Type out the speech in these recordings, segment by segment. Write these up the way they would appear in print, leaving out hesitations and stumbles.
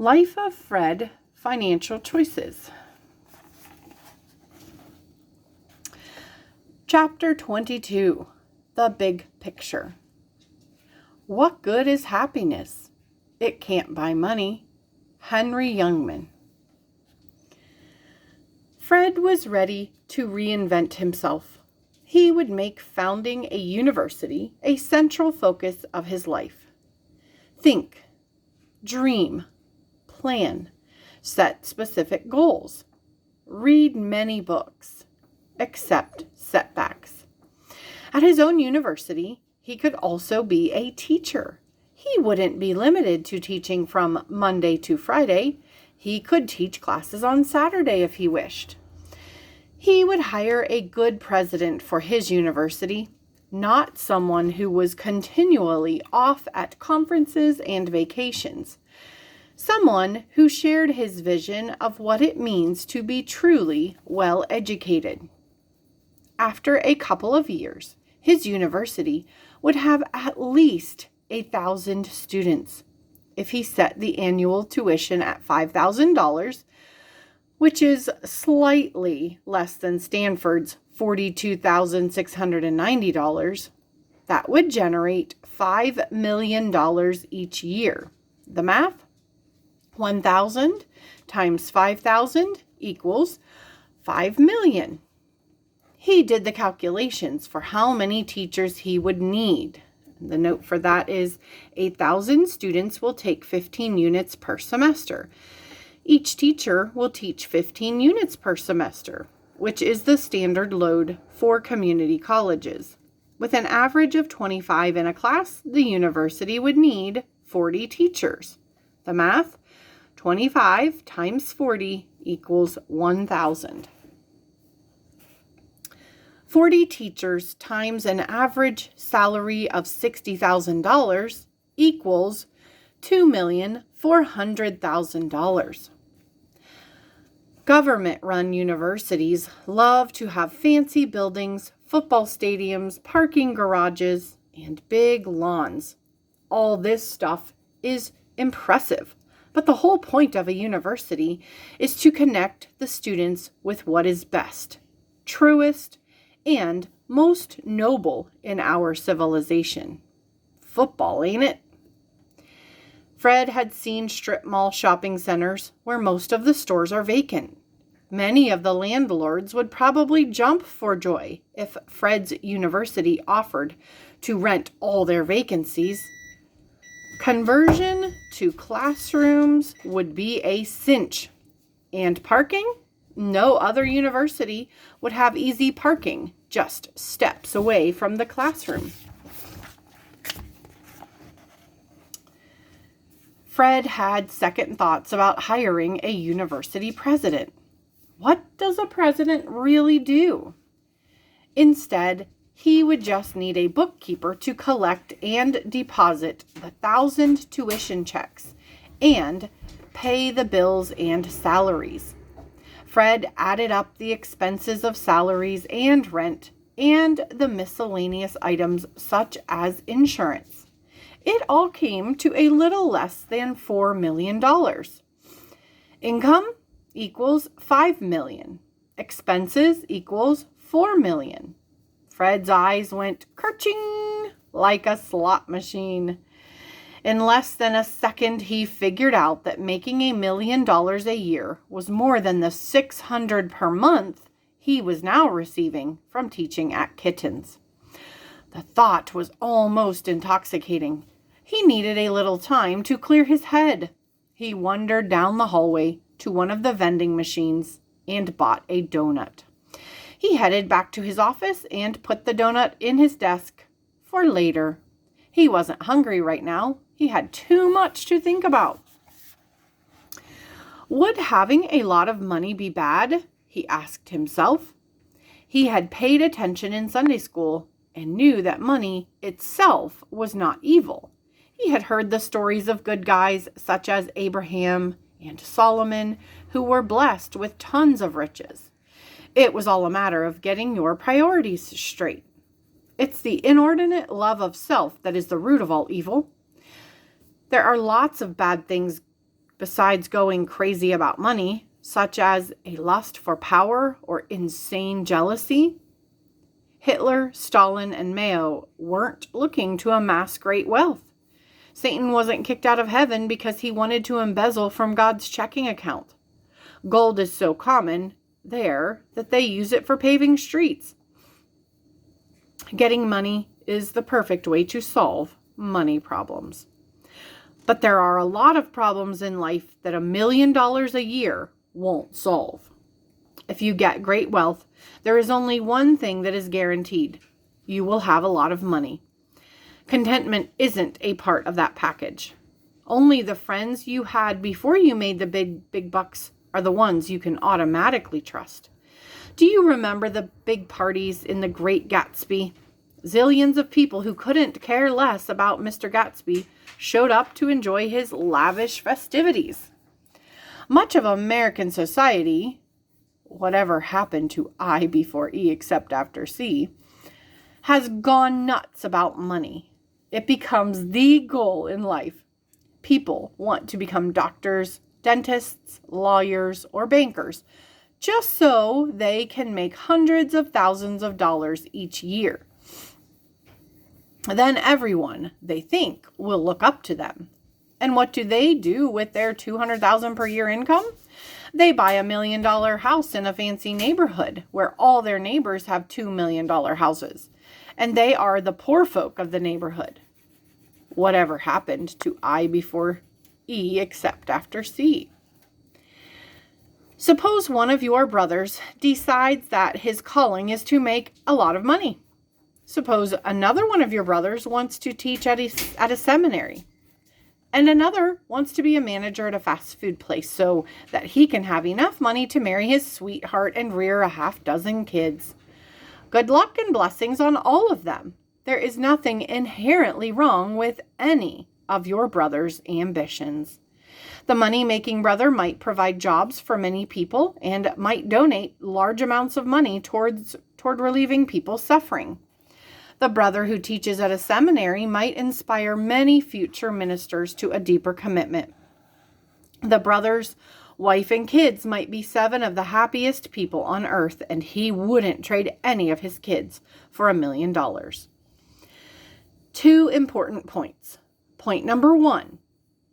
Life of Fred, Financial Choices. Chapter 22, The Big Picture. What good is happiness? It can't buy money. Henry Youngman. Fred was ready to reinvent himself. He would make founding a university a central focus of his life. Think, dream, plan, set specific goals, read many books, accept setbacks. At his own university, he could also be a teacher. He wouldn't be limited to teaching from Monday to Friday. He could teach classes on Saturday if he wished. He would hire a good president for his university, not someone who was continually off at conferences and vacations. Someone who shared his vision of what it means to be truly well educated. After a couple of years, his university would have at least 1,000 students. If he set the annual tuition at $5,000, which is slightly less than Stanford's $42,690, that would generate $5 million each year. The math? 1,000 times 5,000 equals 5 million. He did the calculations for how many teachers he would need. The note for that is 1,000 students will take 15 units per semester. Each teacher will teach 15 units per semester, which is the standard load for community colleges. With an average of 25 in a class, the university would need 40 teachers. The math? 25 times 40 equals 1,000. 40 teachers times an average salary of $60,000 equals $2,400,000. Government-run universities love to have fancy buildings, football stadiums, parking garages, and big lawns. All this stuff is impressive, but the whole point of a university is to connect the students with what is best, truest, and most noble in our civilization. Football, ain't it? Fred had seen strip mall shopping centers where most of the stores are vacant. Many of the landlords would probably jump for joy if Fred's university offered to rent all their vacancies. Conversion to classrooms would be a cinch. And parking? No other university would have easy parking just steps away from the classroom. Fred had second thoughts about hiring a university president. What does a president really do? Instead, he would just need a bookkeeper to collect and deposit the 1,000 tuition checks and pay the bills and salaries. Fred added up the expenses of salaries and rent and the miscellaneous items such as insurance. It all came to a little less than $4 million. Income equals $5 million. Expenses equals $4 million. Fred's eyes went kerching like a slot machine. In less than a second, he figured out that making $1 million a year was more than the $600 per month he was now receiving from teaching at Kittens. The thought was almost intoxicating. He needed a little time to clear his head. He wandered down the hallway to one of the vending machines and bought a donut. He headed back to his office and put the donut in his desk for later. He wasn't hungry right now. He had too much to think about. Would having a lot of money be bad? He asked himself. He had paid attention in Sunday school and knew that money itself was not evil. He had heard the stories of good guys such as Abraham and Solomon who were blessed with tons of riches. It was all a matter of getting your priorities straight. It's the inordinate love of self that is the root of all evil. There are lots of bad things besides going crazy about money, such as a lust for power or insane jealousy. Hitler, Stalin, and Mao weren't looking to amass great wealth. Satan wasn't kicked out of heaven because he wanted to embezzle from God's checking account. Gold is so common there that they use it for paving streets. Getting money is the perfect way to solve money problems. But there are a lot of problems in life that $1 million a year won't solve. If you get great wealth, there is only one thing that is guaranteed. You will have a lot of money. Contentment isn't a part of that package. Only the friends you had before you made the big bucks are the ones you can automatically trust. Do you remember the big parties in The Great Gatsby? Zillions of people who couldn't care less about Mr. Gatsby showed up to enjoy his lavish festivities. Much of American society, whatever happened to I before E except after C, has gone nuts about money. It becomes the goal in life. People want to become doctors, dentists, lawyers, or bankers, just so they can make hundreds of thousands of dollars each year. Then everyone, they think, will look up to them. And what do they do with their $200,000 per year income? They buy $1 million house in a fancy neighborhood where all their neighbors have $2 million houses. And they are the poor folk of the neighborhood. Whatever happened to I before E except after C? Suppose one of your brothers decides that his calling is to make a lot of money. Suppose another one of your brothers wants to teach at a seminary. And another wants to be a manager at a fast food place so that he can have enough money to marry his sweetheart and rear a half dozen kids. Good luck and blessings on all of them. There is nothing inherently wrong with any of your brother's ambitions. The money-making brother might provide jobs for many people and might donate large amounts of money toward relieving people's suffering. The brother who teaches at a seminary might inspire many future ministers to a deeper commitment. The brother's wife and kids might be 7 of the happiest people on earth, and he wouldn't trade any of his kids for $1 million. 2 important points. Point number 1,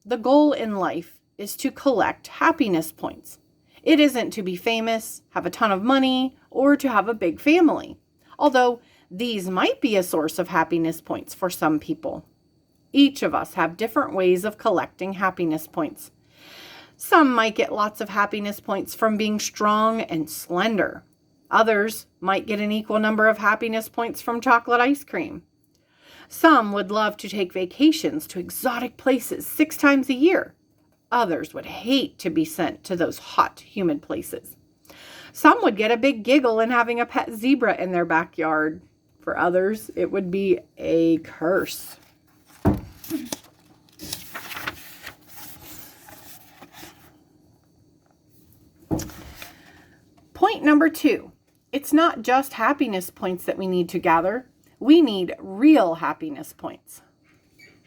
the goal in life is to collect happiness points. It isn't to be famous, have a ton of money, or to have a big family, although these might be a source of happiness points for some people. Each of us have different ways of collecting happiness points. Some might get lots of happiness points from being strong and slender. Others might get an equal number of happiness points from chocolate ice cream. Some would love to take vacations to exotic places 6 times a year. Others would hate to be sent to those hot, humid places. Some would get a big giggle in having a pet zebra in their backyard. For others, it would be a curse. Point number 2. It's not just happiness points that we need to gather. We need real happiness points.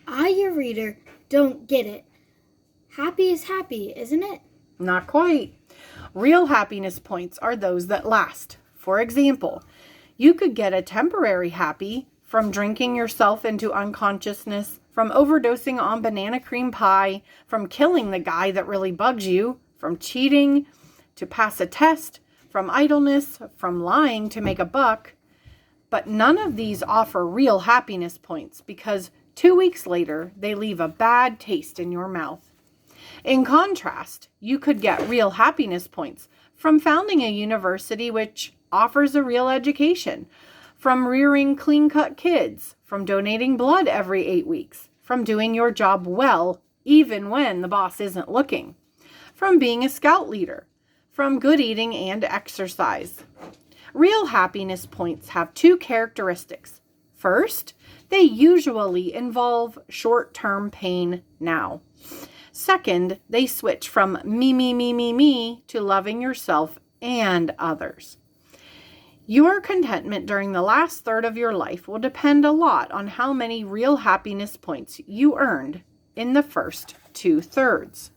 I, your reader, don't get it. Happy is happy, isn't it? Not quite. Real happiness points are those that last. For example, you could get a temporary happy from drinking yourself into unconsciousness, from overdosing on banana cream pie, from killing the guy that really bugs you, from cheating to pass a test, from idleness, from lying to make a buck. But none of these offer real happiness points because 2 weeks later, they leave a bad taste in your mouth. In contrast, you could get real happiness points from founding a university which offers a real education, from rearing clean-cut kids, from donating blood every 8 weeks, from doing your job well even when the boss isn't looking, from being a scout leader, from good eating and exercise. Real happiness points have 2 characteristics. First, they usually involve short-term pain now. Second, they switch from me to loving yourself and others. Your contentment during the last third of your life will depend a lot on how many real happiness points you earned in the first 2/3.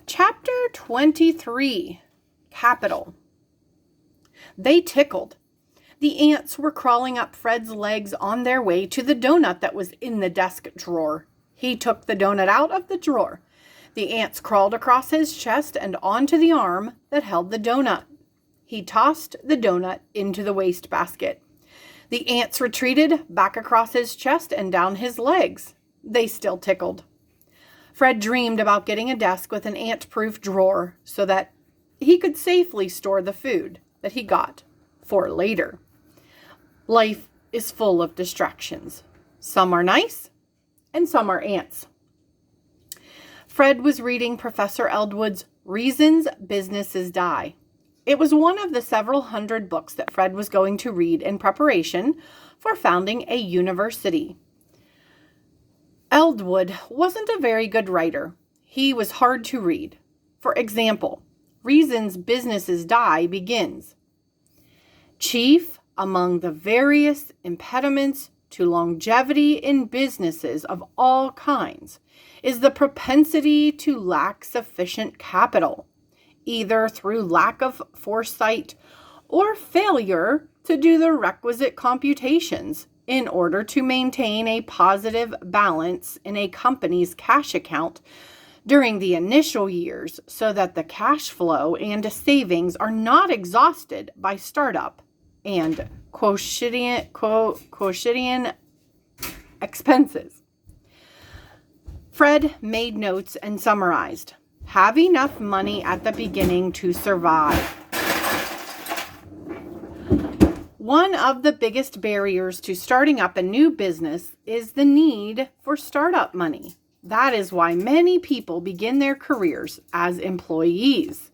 Chapter 23, Capital. They tickled. The ants were crawling up Fred's legs on their way to the donut that was in the desk drawer. He took the donut out of the drawer. The ants crawled across his chest and onto the arm that held the donut. He tossed the donut into the wastebasket. The ants retreated back across his chest and down his legs. They still tickled. Fred dreamed about getting a desk with an ant-proof drawer so that he could safely store the food that he got for later. Life is full of distractions. Some are nice and some are ants. Fred was reading Professor Eldwood's Reasons Businesses Die. It was one of the several hundred books that Fred was going to read in preparation for founding a university. Eldwood wasn't a very good writer. He was hard to read. For example, Reasons Businesses Die begins. Chief among the various impediments to longevity in businesses of all kinds is the propensity to lack sufficient capital, either through lack of foresight or failure to do the requisite computations in order to maintain a positive balance in a company's cash account during the initial years so that the cash flow and savings are not exhausted by startup and quotidien expenses. Fred made notes and summarized. Have enough money at the beginning to survive. One of the biggest barriers to starting up a new business is the need for startup money. That is why many people begin their careers as employees.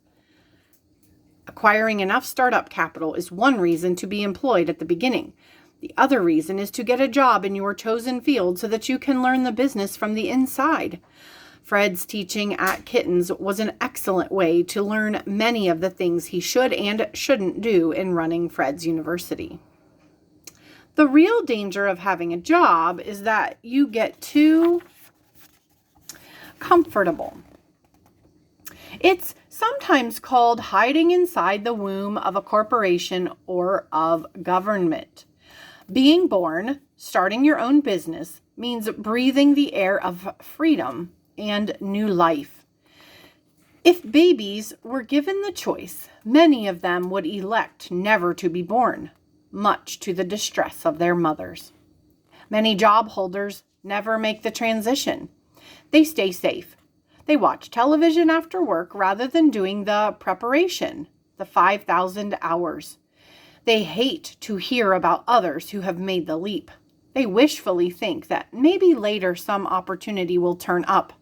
Acquiring enough startup capital is one reason to be employed at the beginning. The other reason is to get a job in your chosen field so that you can learn the business from the inside. Fred's teaching at Kittens was an excellent way to learn many of the things he should and shouldn't do in running Fred's university. The real danger of having a job is that you get too comfortable. It's sometimes called hiding inside the womb of a corporation or of government. Being born, starting your own business, means breathing the air of freedom and new life. If babies were given the choice, many of them would elect never to be born, much to the distress of their mothers. Many job holders never make the transition. They stay safe. They watch television after work rather than doing the preparation, the 5,000 hours. They hate to hear about others who have made the leap. They wishfully think that maybe later some opportunity will turn up.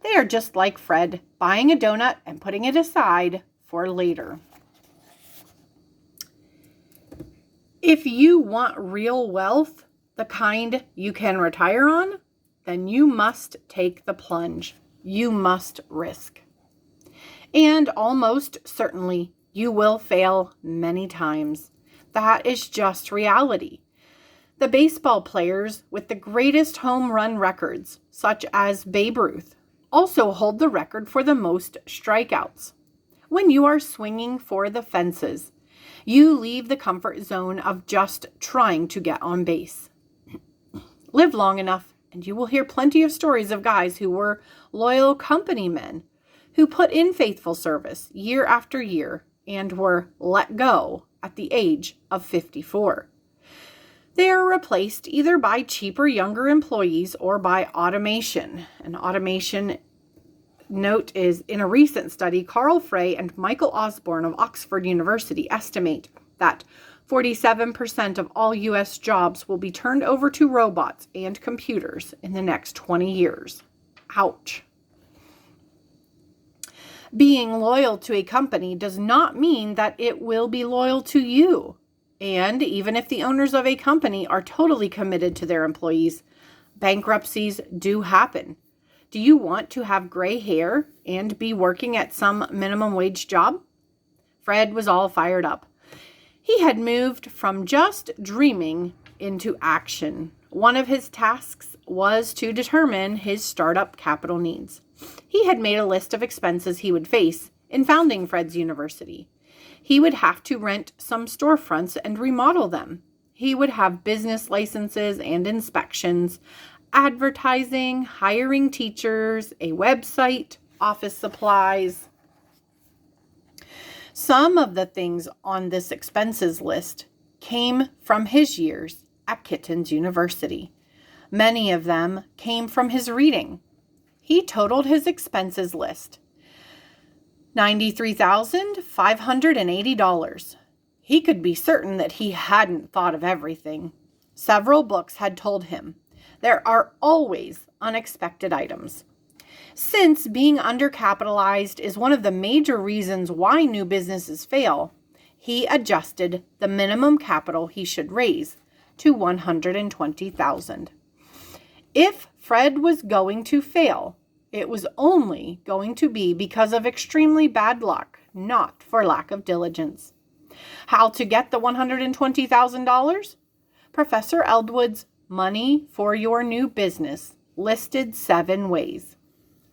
They are just like Fred, buying a donut and putting it aside for later. If you want real wealth, the kind you can retire on, then you must take the plunge. You must risk. And almost certainly you will fail many times. That is just reality. The baseball players with the greatest home run records, such as Babe Ruth, also hold the record for the most strikeouts. When you are swinging for the fences, you leave the comfort zone of just trying to get on base. Live long enough, and you will hear plenty of stories of guys who were loyal company men, who put in faithful service year after year and were let go at the age of 54. They are replaced either by cheaper younger employees or by automation. An automation note is, in a recent study, Carl Frey and Michael Osborne of Oxford University estimate that 47% of all U.S. jobs will be turned over to robots and computers in the next 20 years. Ouch. Being loyal to a company does not mean that it will be loyal to you. And even if the owners of a company are totally committed to their employees, bankruptcies do happen. Do you want to have gray hair and be working at some minimum wage job? Fred was all fired up. He had moved from just dreaming into action. One of his tasks was to determine his startup capital needs. He had made a list of expenses he would face in founding Fred's University. He would have to rent some storefronts and remodel them. He would have business licenses and inspections, advertising, hiring teachers, a website, office supplies. Some of the things on this expenses list came from his years at Kitten's University. Many of them came from his reading. He totaled his expenses list, $93,580. He could be certain that he hadn't thought of everything. Several books had told him there are always unexpected items. Since being undercapitalized is one of the major reasons why new businesses fail, he adjusted the minimum capital he should raise to $120,000. If Fred was going to fail, it was only going to be because of extremely bad luck, not for lack of diligence. How to get the $120,000? Professor Eldwood's Money for Your New Business listed 7 ways.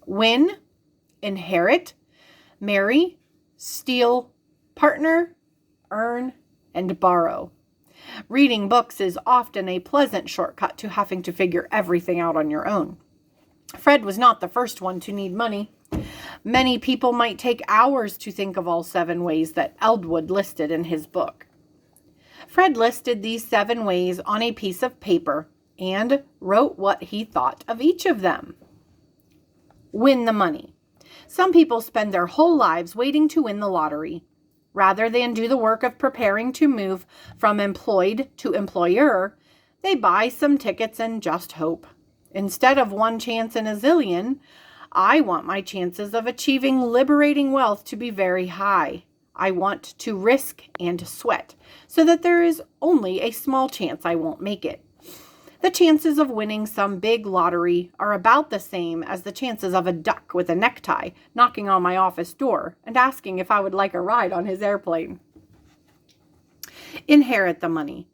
Win, inherit, marry, steal, partner, earn, and borrow. Reading books is often a pleasant shortcut to having to figure everything out on your own. Fred was not the first one to need money. Many people might take hours to think of all 7 ways that Eldwood listed in his book. Fred listed these 7 ways on a piece of paper and wrote what he thought of each of them. Win the money. Some people spend their whole lives waiting to win the lottery. Rather than do the work of preparing to move from employed to employer, they buy some tickets and just hope. Instead of 1 chance in a zillion, I want my chances of achieving liberating wealth to be very high. I want to risk and sweat so that there is only a small chance I won't make it. The chances of winning some big lottery are about the same as the chances of a duck with a necktie knocking on my office door and asking if I would like a ride on his airplane. Inherit the money.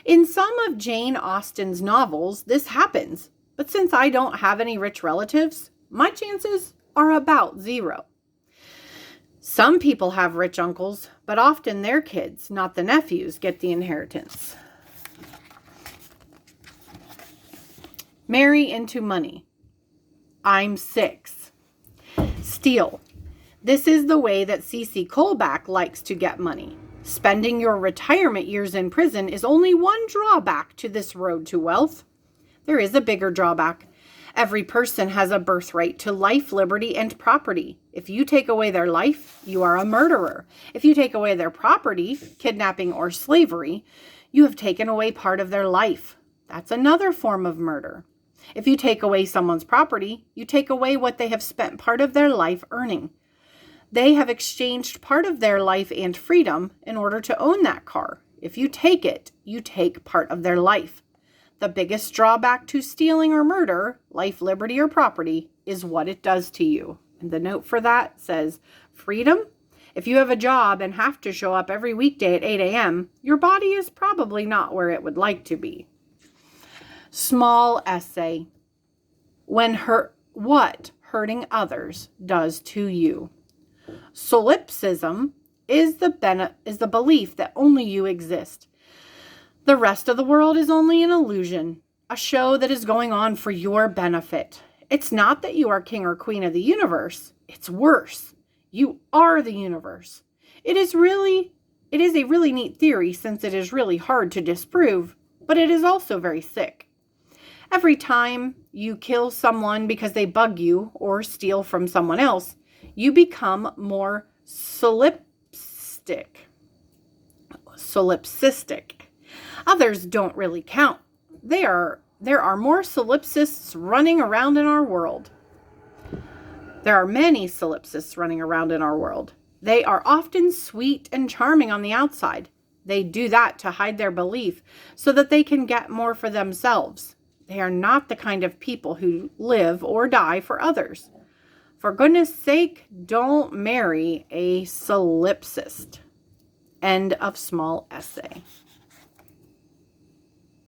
In some of Jane Austen's novels, this happens, but since I don't have any rich relatives, my chances are about 0. Some people have rich uncles, but often their kids, not the nephews, get the inheritance. Marry into money. I'm 6. Steal. This is the way that C.C. Colback likes to get money. Spending your retirement years in prison is only one drawback to this road to wealth. There is a bigger drawback. Every person has a birthright to life, liberty, and property. If you take away their life, you are a murderer. If you take away their property, kidnapping or slavery, you have taken away part of their life. That's another form of murder. If you take away someone's property, you take away what they have spent part of their life earning. They have exchanged part of their life and freedom in order to own that car. If you take it, you take part of their life. The biggest drawback to stealing or murder, life, liberty, or property, is what it does to you. And the note for that says, freedom? If you have a job and have to show up every weekday at 8 a.m., your body is probably not where it would like to be. Small essay. What hurting others does to you. Solipsism is the belief that only you exist. The rest of the world is only an illusion, a show that is going on for your benefit. It's not that you are king or queen of the universe. It's worse. You are the universe. It is a really neat theory since it is really hard to disprove, but it is also very sick. Every time you kill someone because they bug you or steal from someone else, you become more solipsistic. Others don't really count. There are more solipsists running around in our world. There are many solipsists running around in our world. They are often sweet and charming on the outside. They do that to hide their belief so that they can get more for themselves. They are not the kind of people who live or die for others. For goodness sake, don't marry a solipsist. End of small essay.